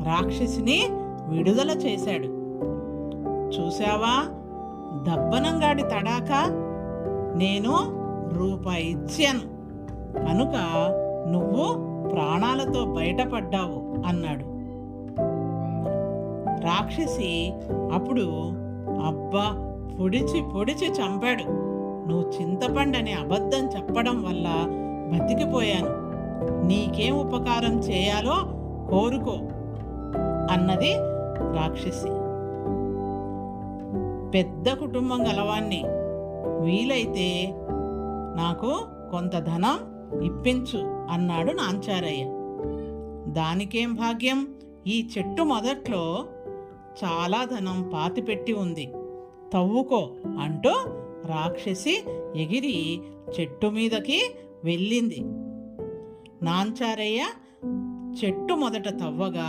రాక్షసిని విడుదల చేశాడు. చూశావా దబ్బనంగాడి తడాక, నేను రూపాయి ఇచ్చాను కనుక నువ్వు ప్రాణాలతో బయటపడ్డావు అన్నాడు. రాక్షసి అప్పుడు, అబ్బా పొడిచి పొడిచి చంపాడు, నువ్వు చింతపండని అబద్ధం చెప్పడం వల్ల బతికిపోయాను, నీకేం ఉపకారం చేయాలో కోరుకో అన్నది రాక్షసి. పెద్ద కుటుంబం గలవాణ్ణి, వీలైతే నాకు కొంత ధనం ఇప్పించు అన్నాడు నాంచారయ్య. దానికేం భాగ్యం, ఈ చెట్టు మొదట్లో చాలా ధనం పాతిపెట్టి ఉంది, తవ్వుకో అంటూ రాక్షసి ఎగిరి చెట్టు మీదకి వెళ్ళింది. నాంచారయ్య చెట్టు మొదట తవ్వగా